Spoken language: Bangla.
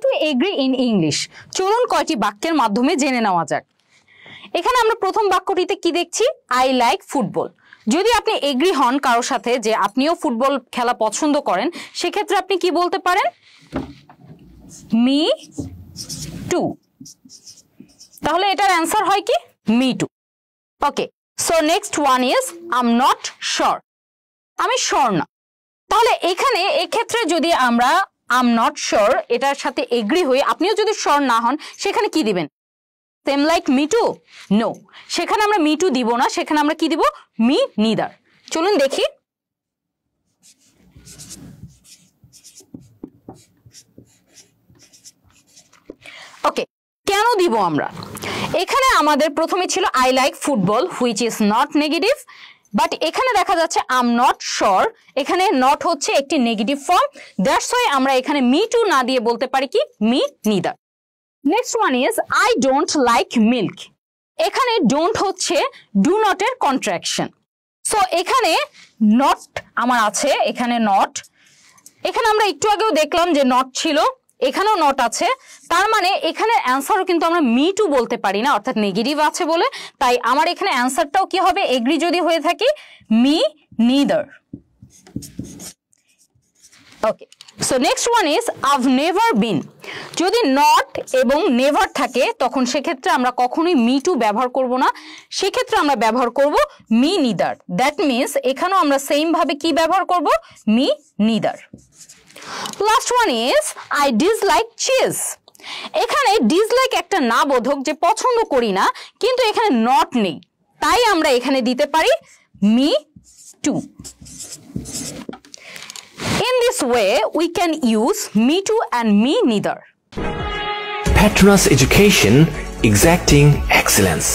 টু এগ্রি ইন ইংলিশ, চলুন কয়টি বাক্যের মাধ্যমে জেনে নেওয়া যাক। এখানে আমরা প্রথম বাক্যটিতে কি দেখছি? I like football. যদি আপনি এগ্রি হন কারোর সাথে যে আপনিও ফুটবল খেলা পছন্দ করেন, সেক্ষেত্রে আপনি কি বলতে পারেন? Me two. তাহলে এটার অ্যান্সার হয় কি? Me two. Okay, so next one is I am not sure. আমি শিওর না। তাহলে এখানে এক্ষেত্রে যদি আমরা আই এম নট শিওর এটার সাথে এগ্রি হই, আপনিও যদি শিওর না হন, সেখানে কি দিবেন? Same like me too? No, সেখানে আমরা মি টু দিব না, সেখানে আমরা কি দিব? Me neither. চলুন দেখি। ওকে, কেন দিব আমরা? এখানে আমাদের প্রথমে ছিল I like football, which is not negative, but এখানে দেখা যাচ্ছে আই এম নট শিওর, এখানে নট হচ্ছে একটি নেগেটিভ ফর্ম, দ্যাটস ওয়াই আমরা এখানে মি টু না দিয়ে বলতে পারি কি? Me neither. Next one is I don't like milk. এখানে ডোন্ট হচ্ছে ডু নটের কন্ট্রাকশন। সো এখানে নট আমার আছে, এখানে নট, এখানে আমরা একটু আগেও দেখলাম যে নট ছিল, এখানেও নট আছে, তার মানে এখানে অ্যান্সারও কিন্তু আমরা মি টু বলতে পারি না, অর্থাৎ নেগেটিভ আছে বলে। তাই আমার এখানে অ্যান্সারটাও কি হবে? এগ্রি যদি হয়ে থাকে, me neither. Okay, so next one is I've never been. যদি নট এবং নেভার থাকে তখন সেক্ষেত্রে আমরা কখনোই মি টু ব্যবহার করব না, সেক্ষেত্রে আমরা ব্যবহার করব মি নিদার। দ্যাট মিনস এখানেও আমরা সেম ভাবে কি ব্যবহার করব? Me neither. Last one is I dislike cheese. এখানে ডিসলাইক একটা না বোধক, যে পছন্দ করি না, কিন্তু এখানে নট নেই, তাই আমরা এখানে দিতে পারি me two. In this way, we can use me too and me neither. Petronas Education, exacting excellence.